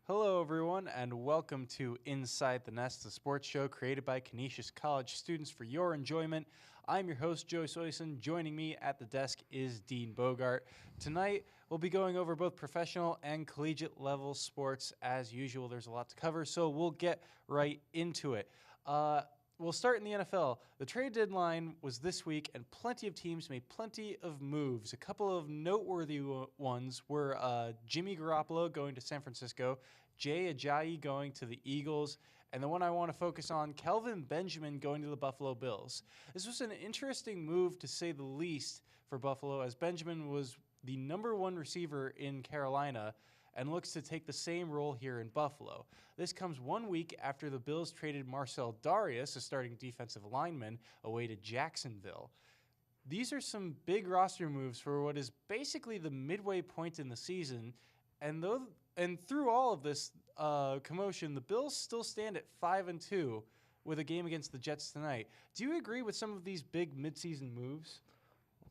Hello, everyone, and welcome to Inside the Nest, the sports show created by Canisius College students for your enjoyment. I'm your host, Joe Soission. Joining me at the desk is Dean Bogart. Tonight, we'll be going over both professional and collegiate level sports. As usual, there's a lot to cover, so we'll get right into it. We'll start in the NFL. The trade deadline was this week, and plenty of teams made plenty of moves. A couple of noteworthy ones were Jimmy Garoppolo going to San Francisco, Jay Ajayi going to the Eagles, and the one I want to focus on, Kelvin Benjamin going to the Buffalo Bills. This was an interesting move, to say the least, for Buffalo, as Benjamin was the number one receiver in Carolina and looks to take the same role here in Buffalo. This comes 1 week after the Bills traded Marcel Darius, a starting defensive lineman, away to Jacksonville. These are some big roster moves for what is basically the midway point in the season, and through all of this commotion, the Bills still stand at 5-2 with a game against the Jets tonight. Do you agree with some of these big midseason moves?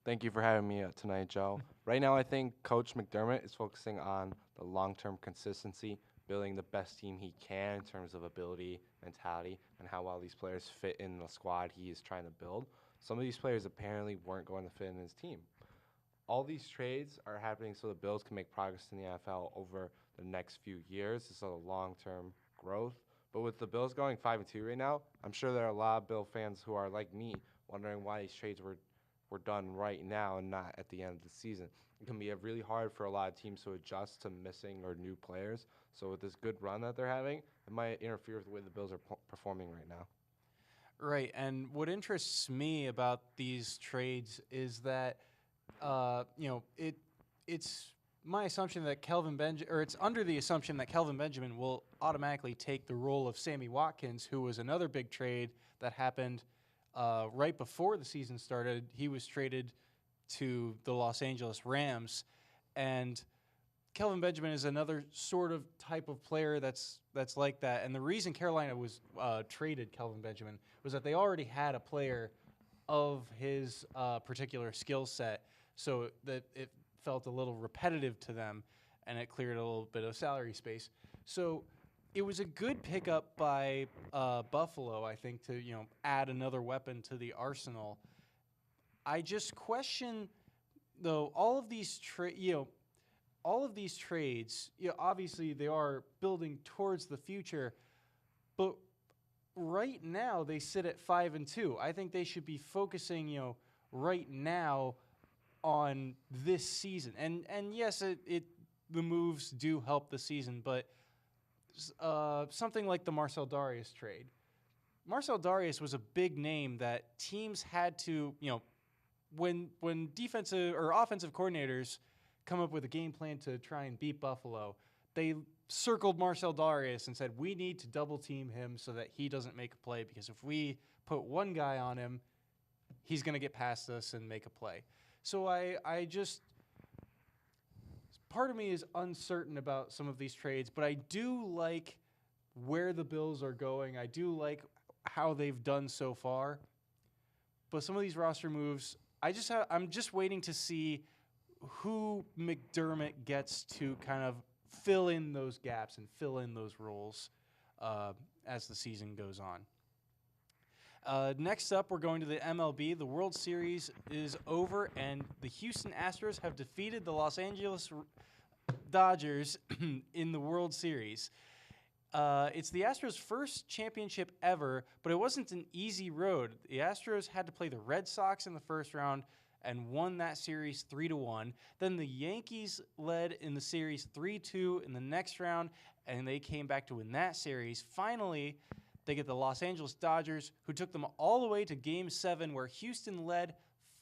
Thank you for having me tonight, Joe. Right now, I think Coach McDermott is focusing on the long-term consistency, building the best team he can in terms of ability, mentality, and how well these players fit in the squad he is trying to build. Some of these players apparently weren't going to fit in his team. All these trades are happening so the Bills can make progress in the NFL over the next few years. This is a long-term growth. But with the Bills going 5-2 right now, I'm sure there are a lot of Bill fans who are like me, wondering why these trades were done right now and not at the end of the season. It can be really hard for a lot of teams to adjust to missing or new players. So with this good run that they're having, it might interfere with the way the Bills are performing right now. Right, and what interests me about these trades is that, it's my assumption that it's under the assumption that Kelvin Benjamin will automatically take the role of Sammy Watkins, who was another big trade that happened right before the season started. He was traded to the Los Angeles Rams, and Kelvin Benjamin is another sort of type of player that's like that. And the reason Carolina was traded Kelvin Benjamin was that they already had a player of his particular skill set, so that it felt a little repetitive to them, and it cleared a little bit of salary space. So it was a good pickup by Buffalo, I think, to add another weapon to the arsenal. I just question, though, all of these trades. Obviously they are building towards the future, but right now they sit at 5-2. I think they should be focusing, right now on this season. And yes, the moves do help the season, but something like the Marcel Darius trade. Marcel Darius was a big name that teams had to, when defensive or offensive coordinators come up with a game plan to try and beat Buffalo, they circled Marcel Darius and said, we need to double team him so that he doesn't make a play, because if we put one guy on him, he's going to get past us and make a play. So I just, part of me is uncertain about some of these trades, but I do like where the Bills are going. I do like how they've done so far. But some of these roster moves, I'm just waiting to see who McDermott gets to kind of fill in those gaps and fill in those roles as the season goes on. Next up, we're going to the MLB. The World Series is over, and the Houston Astros have defeated the Los Angeles Dodgers in the World Series. It's the Astros' first championship ever, but it wasn't an easy road. The Astros had to play the Red Sox in the first round and won that series 3-1. Then the Yankees led in the series 3-2 in the next round, and they came back to win that series. Finally, they get the Los Angeles Dodgers, who took them all the way to Game 7, where Houston led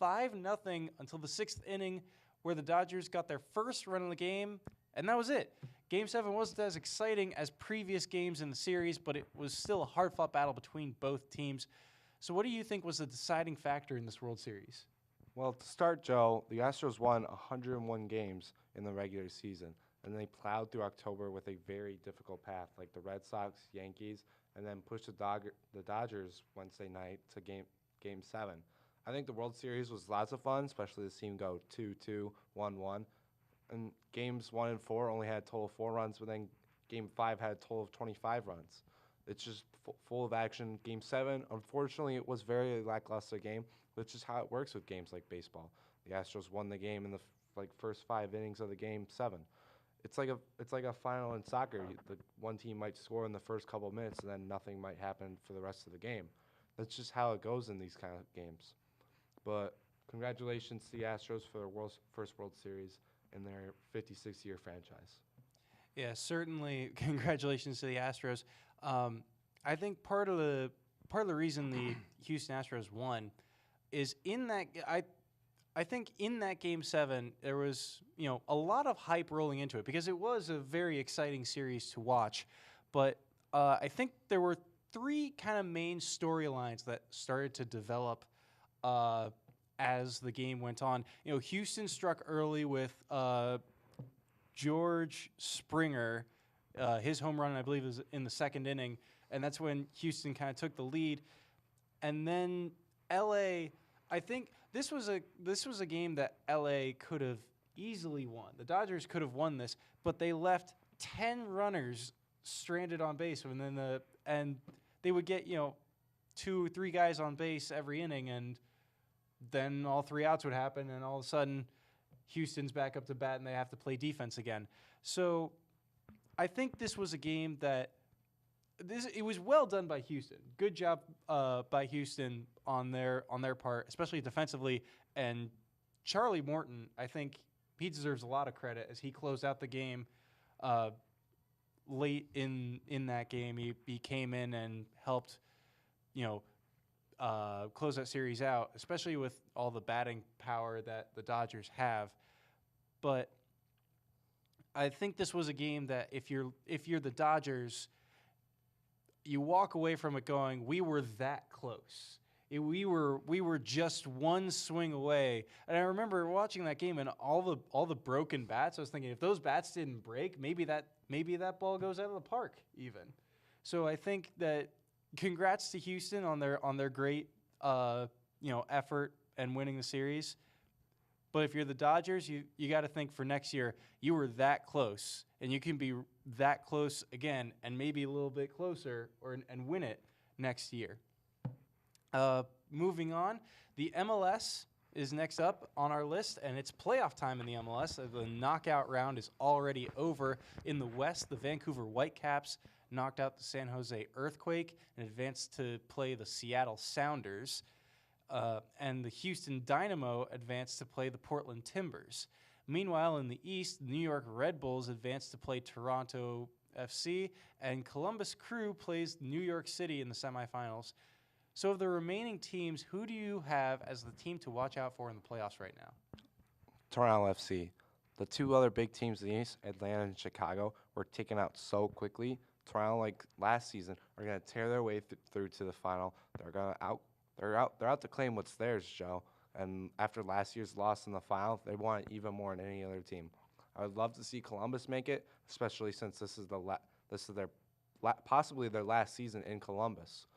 5-0 until the 6th inning, where the Dodgers got their first run in the game, and that was it. Game 7 wasn't as exciting as previous games in the series, but it was still a hard-fought battle between both teams. So what do you think was the deciding factor in this World Series? Well, to start, Joe, the Astros won 101 games in the regular season, and they plowed through October with a very difficult path, like the Red Sox, Yankees, and then pushed the Dodgers Wednesday night to Game 7. I think the World Series was lots of fun, especially the team go 2-2, 1-1. And games 1 and 4 only had a total of 4 runs, but then Game 5 had a total of 25 runs. It's just full of action. Game 7, unfortunately, it was very lackluster game, which is how it works with games like baseball. The Astros won the game in the first 5 innings of the Game 7. It's like a final in soccer. The one team might score in the first couple of minutes, and then nothing might happen for the rest of the game. That's just how it goes in these kind of games. But congratulations to the Astros for their first World Series in their 56-year franchise. Yeah, certainly. Congratulations to the Astros. I think part of the reason the Houston Astros won is in that I think in that Game 7 there was a lot of hype rolling into it because it was a very exciting series to watch. But I think there were 3 kind of main storylines that started to develop as the game went on. Houston struck early with George Springer, his home run, I believe, was in the 2nd inning, and that's when Houston kind of took the lead. And then LA, I think this was a game that LA could have easily won. The Dodgers could have won this, but they left 10 runners stranded on base, and they would get 2 or 3 guys on base every inning, and then all 3 outs would happen, and all of a sudden Houston's back up to bat and they have to play defense again. So I think this was a game that it was well done by Houston. Good job by Houston on their part, especially defensively. And Charlie Morton, I think he deserves a lot of credit as he closed out the game late in that game. He came in and helped, close that series out, especially with all the batting power that the Dodgers have. But I think this was a game that if you're the Dodgers, you walk away from it going, we were that close. We were just one swing away. And I remember watching that game and all the broken bats. I was thinking, if those bats didn't break, maybe that ball goes out of the park even. So I think that congrats to Houston on their great effort and winning the series. But if you're the Dodgers, you got to think for next year, you were that close, and you can be that close again, and maybe a little bit closer, and win it next year. Moving on, the MLS is next up on our list, and it's playoff time in the MLS. The knockout round is already over. In the West, the Vancouver Whitecaps knocked out the San Jose Earthquake and advanced to play the Seattle Sounders. And the Houston Dynamo advanced to play the Portland Timbers. Meanwhile, in the East, the New York Red Bulls advanced to play Toronto FC, and Columbus Crew plays New York City in the semifinals. So of the remaining teams, who do you have as the team to watch out for in the playoffs right now? Toronto FC. The 2 other big teams in the East, Atlanta and Chicago, were taken out so quickly. Toronto, like last season, are going to tear their way through to the final. They're out to claim what's theirs, Joe. And after last year's loss in the final, they want it even more than any other team. I would love to see Columbus make it, especially since this is possibly their last season in Columbus.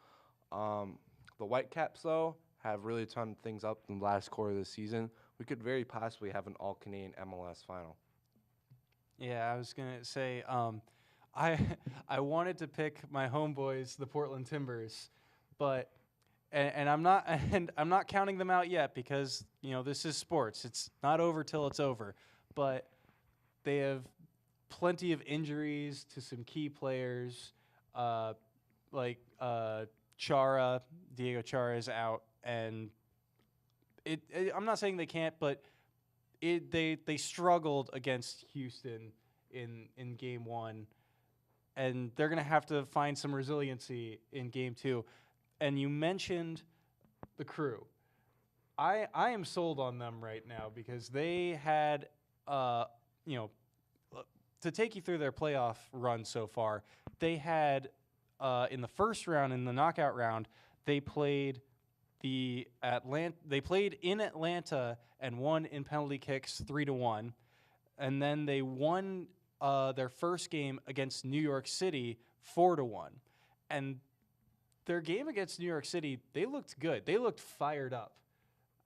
The Whitecaps, though, have really turned things up in the last quarter of the season. We could very possibly have an all-Canadian MLS final. Yeah, I was gonna say, I wanted to pick my homeboys, the Portland Timbers, but. And I'm not counting them out yet because this is sports. It's not over till it's over. But they have plenty of injuries to some key players, like Chara. Diego Chara is out, and I'm not saying they can't, but they struggled against Houston in Game 1, and they're gonna have to find some resiliency in Game 2. And you mentioned the Crew. I am sold on them right now because they had, to take you through their playoff run so far, they had, in the first round, in the knockout round, they played in Atlanta and won in penalty kicks 3-1. And then they won their first game against New York City 4-1. And their game against New York City, they looked good. They looked fired up.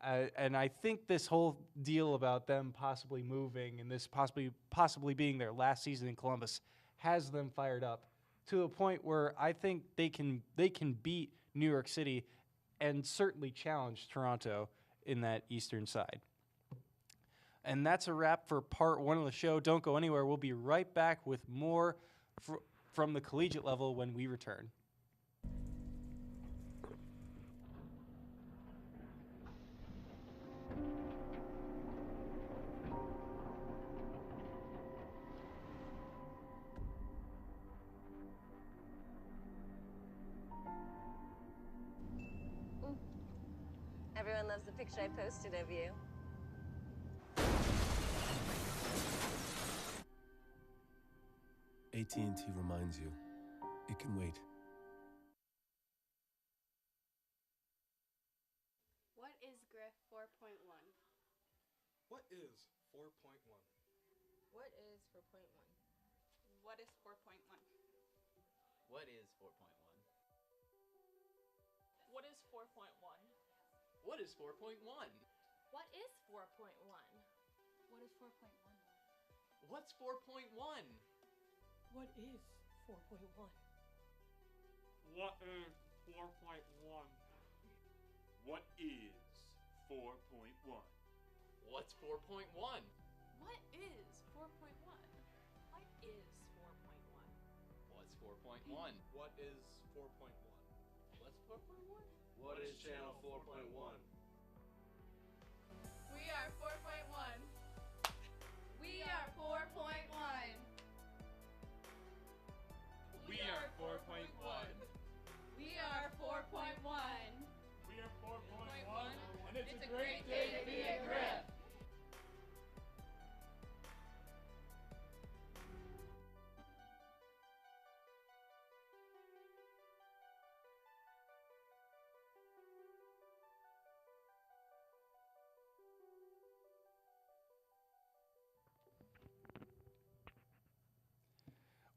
And I think this whole deal about them possibly moving and this possibly being their last season in Columbus has them fired up to the point where I think they can beat New York City and certainly challenge Toronto in that eastern side. And that's a wrap for part one of the show. Don't go anywhere. We'll be right back with more from the collegiate level when we return. Everyone loves the picture I posted of you. AT&T reminds you, it can wait. What is Griff 4.1? What is 4.1? What is 4.1? What is 4.1? What is 4.1? What is 4.1? What is 4.1? What is 4.1? What is 4.1? What's 4.1? What is 4.1? What is 4.1? What is 4.1? What's 4.1? What is 4.1? What is 4.1? What's 4.1? What is 4.1? What's 4.1? What is channel 4.1? We are 4.1. We are 4.1. We are 4.1. We are 4.1. We are 4.1. And It's a great day to be a Griff.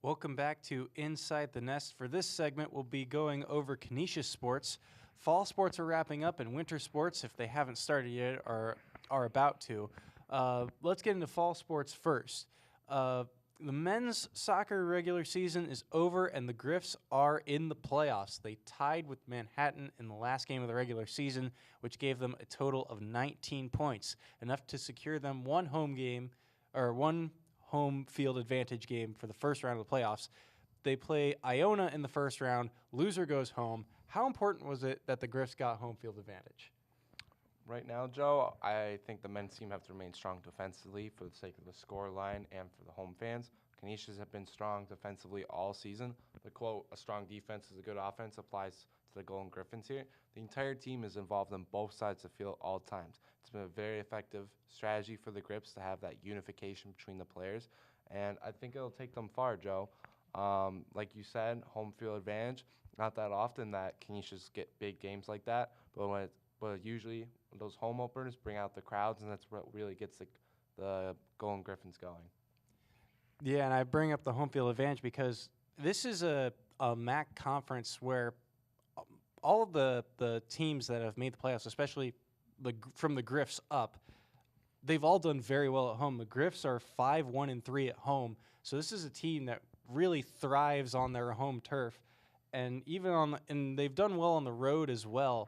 Welcome back to Inside the Nest. For this segment, we'll be going over Canisius sports. Fall sports are wrapping up, and winter sports, if they haven't started yet, are about to. Let's get into fall sports first. The men's soccer regular season is over, and the Griffs are in the playoffs. They tied with Manhattan in the last game of the regular season, which gave them a total of 19 points, enough to secure them one home field advantage game for the first round of the playoffs. They play Iona in the first round. Loser goes home. How important was it that the Griffs got home field advantage? Right now, Joe, I think the men's team have to remain strong defensively for the sake of the score line and for the home fans. Canisius have been strong defensively all season. The quote, "a strong defense is a good offense," applies to the Golden Griffins here. The entire team is involved on both sides of the field all times. It's been a very effective strategy for the Griffs to have that unification between the players, and I think it'll take them far, Joe. Like you said, home field advantage. Not that often that Canisius get big games like that, but usually those home openers bring out the crowds, and that's what really gets the Golden Griffins going. Yeah, and I bring up the home field advantage because this is a MAC conference where all of the teams that have made the playoffs, especially from the Griffs up, they've all done very well at home. The Griffs are 5-1-3 at home, so this is a team that really thrives on their home turf, and and they've done well on the road as well,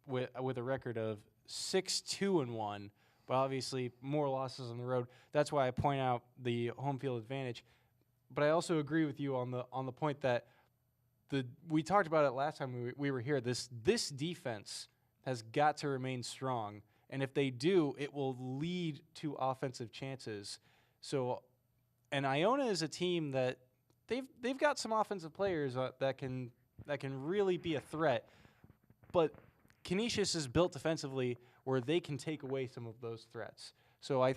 with a record of 6-2-1. But obviously more losses on the road. That's why I point out the home field advantage. But I also agree with you on the point that we talked about it last time we were here. This defense has got to remain strong, and if they do, it will lead to offensive chances. So, and Iona is a team that they've got some offensive players that can really be a threat, but Canisius is built defensively where they can take away some of those threats. So I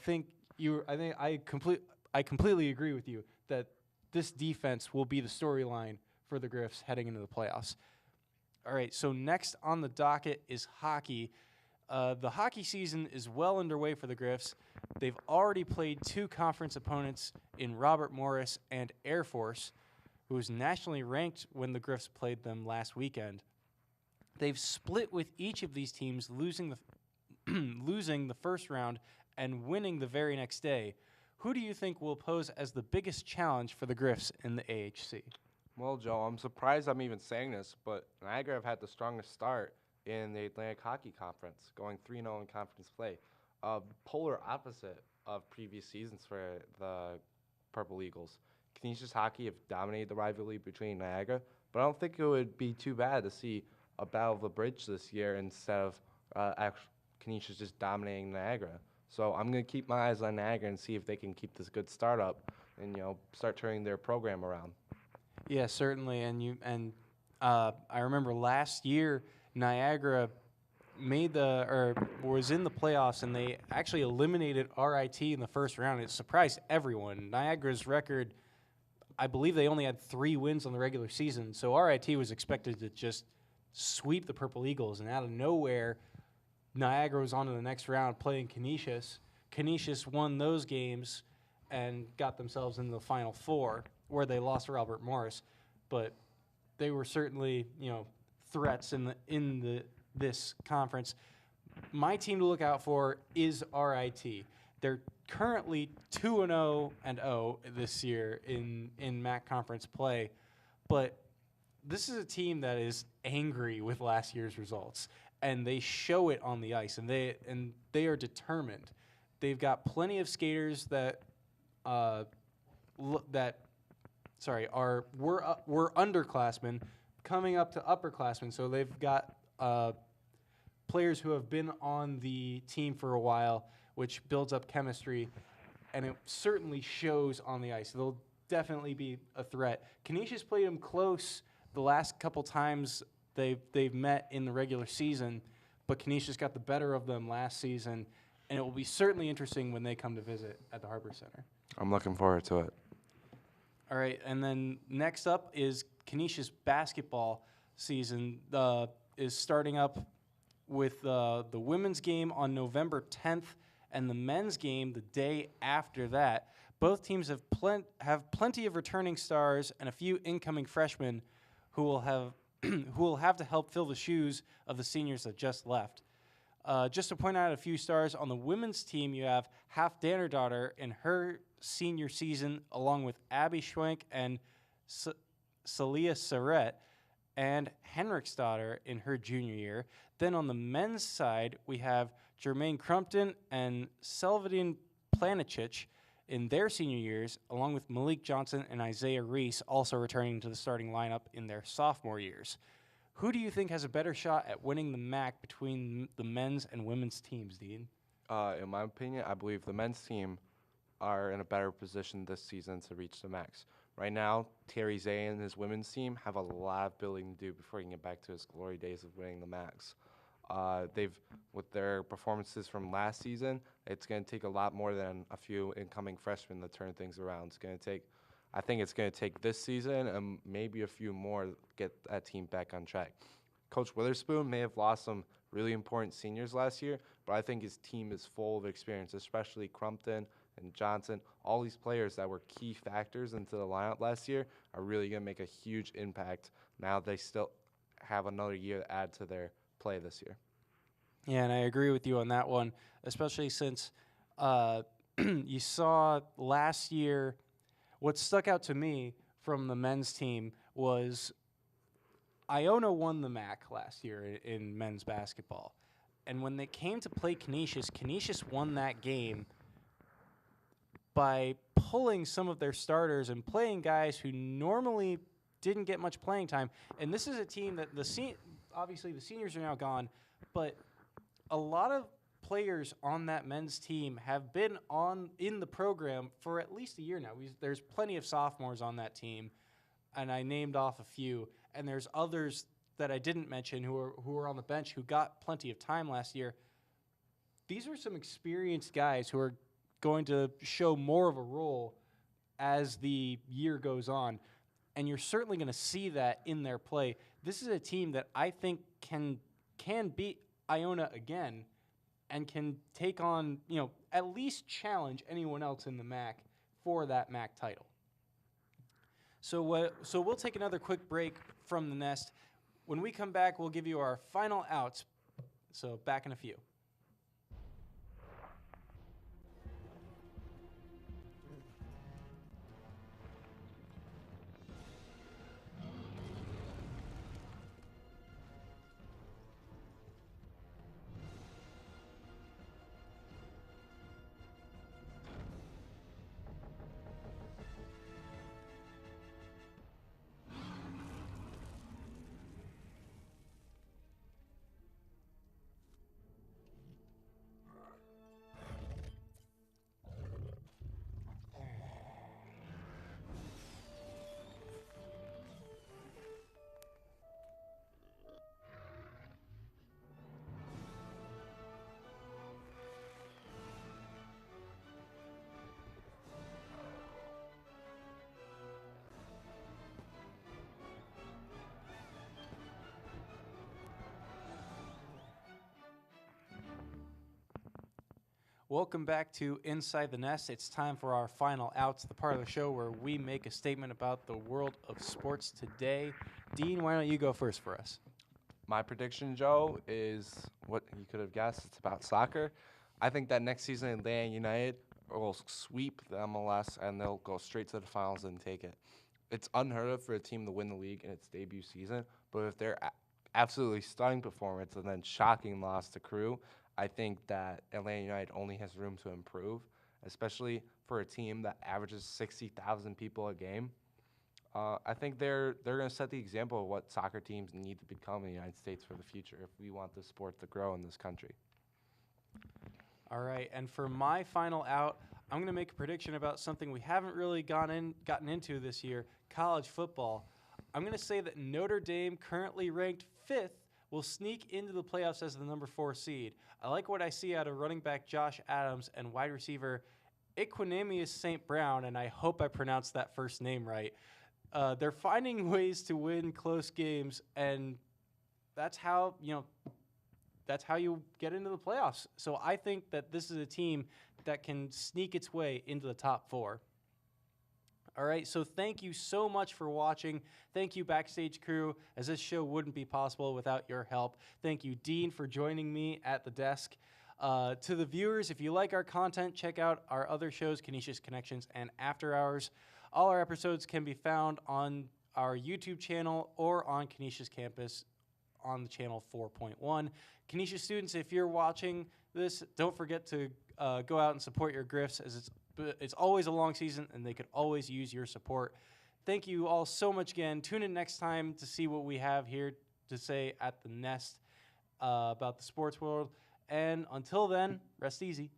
completely agree with you that this defense will be the storyline for the Griffs heading into the playoffs. All right, so next on the docket is hockey. The hockey season is well underway for the Griffs. They've already played two conference opponents in Robert Morris and Air Force, who was nationally ranked when the Griffs played them last weekend. They've split with each of these teams, losing the first round and winning the very next day, Who do you think will pose as the biggest challenge for the Griffs in the AHC? Well, Joe, I'm surprised I'm even saying this, but Niagara have had the strongest start in the Atlantic Hockey Conference, going 3-0 in conference play. Polar opposite of previous seasons for the Purple Eagles. Canisius Hockey have dominated the rivalry between Niagara, but I don't think it would be too bad to see a battle of the bridge this year instead of Canisius just dominating Niagara. So I'm going to keep my eyes on Niagara and see if they can keep this good start up and, start turning their program around. Yeah, certainly. I remember last year Niagara was in the playoffs, and they actually eliminated RIT in the first round. It surprised everyone. Niagara's record, I believe they only had 3 wins on the regular season, so RIT was expected to just sweep the Purple Eagles, and out of nowhere, Niagara was on to the next round playing Canisius. Canisius won those games and got themselves into the Final Four, where they lost to Albert Morris, but they were certainly, threats in this conference. My team to look out for is RIT. They're currently 2-0 this year in MAC conference play, but this is a team that is angry with last year's results, and they show it on the ice, and they are determined. They've got plenty of skaters that were underclassmen coming up to upperclassmen, so they've got players who have been on the team for a while, which builds up chemistry, and it certainly shows on the ice. They'll definitely be a threat. Canisius played them close the last couple times they've met in the regular season, but Canisius got the better of them last season, and it will be certainly interesting when they come to visit at the Harbor Center. I'm looking forward to it. All right, and then next up is Canisius basketball season is starting up with the women's game on November 10th and the men's game the day after that. Both teams have plenty of returning stars and a few incoming freshmen who will have to help fill the shoes of the seniors that just left. Just to point out a few stars on the women's team, you have Half Dannerdaughter in her senior season, along with Abby Schwenk and Celia Surrett, and Henriksdottir in her junior year. Then on the men's side, we have Jermaine Crumpton and Selvadin Planicic in their senior years, along with Malik Johnson and Isaiah Reese also returning to the starting lineup in their sophomore years. Who do you think has a better shot at winning the MAC between the men's and women's teams, Dean? In my opinion, I believe the men's team are in a better position this season to reach the max. Right now, Terry Zay and his women's team have a lot of building to do before he can get back to his glory days of winning the max. With their performances from last season, it's going to take a lot more than a few incoming freshmen to turn things around. I think it's going to take this season and maybe a few more to get that team back on track. Coach Witherspoon may have lost some really important seniors last year, but I think his team is full of experience, especially Crumpton and Johnson. All these players that were key factors into the lineup last year are really going to make a huge impact. Now they still have another year to add to their play this year. Yeah, and I agree with you on that one, especially since you saw last year. What stuck out to me from the men's team was Iona won the MAC last year in men's basketball. And when they came to play Canisius, Canisius won that game by pulling some of their starters and playing guys who normally didn't get much playing time. And this is a team that obviously the seniors are now gone, but a lot of players on that men's team have been in the program for at least a year now. There's plenty of sophomores on that team, and I named off a few. And there's others that I didn't mention who are on the bench who got plenty of time last year. These are some experienced guys who are going to show more of a role as the year goes on, and you're certainly going to see that in their play. This is a team that I think can beat Iona again and can take on, at least challenge anyone else in the MAC for that MAC title. So we'll take another quick break from the nest. When we come back, we'll give you our final outs. So back in a few. Welcome back to Inside the Nest. It's time for our final outs, the part of the show where we make a statement about the world of sports today. Dean, why don't you go first for us? My prediction, Joe, is what you could have guessed. It's about soccer. I think that next season Atlanta United will sweep the MLS and they'll go straight to the finals and take it. It's unheard of for a team to win the league in its debut season, but if they're absolutely stunning performance and then shocking loss to Crew, I think that Atlanta United only has room to improve, especially for a team that averages 60,000 people a game. I think they're going to set the example of what soccer teams need to become in the United States for the future if we want the sport to grow in this country. All right, and for my final out, I'm going to make a prediction about something we haven't really gotten into this year, college football. I'm going to say that Notre Dame, currently ranked 5th, will sneak into the playoffs as the number 4 seed. I like what I see out of running back Josh Adams and wide receiver Equinemius St. Brown, and I hope I pronounced that first name right. They're finding ways to win close games, and that's how you get into the playoffs. So I think that this is a team that can sneak its way into the top 4. All right, so thank you so much for watching. Thank you, Backstage Crew, as this show wouldn't be possible without your help. Thank you, Dean, for joining me at the desk. To the viewers, if you like our content, check out our other shows, Canisius Connections and After Hours. All our episodes can be found on our YouTube channel or on Canisius campus on the channel 4.1. Canisius students, if you're watching this, don't forget to go out and support your Griffs, as it's always a long season and they could always use your support. Thank you all so much again. Tune in next time to see what we have here to say at the Nest about the sports world. And until then, rest easy.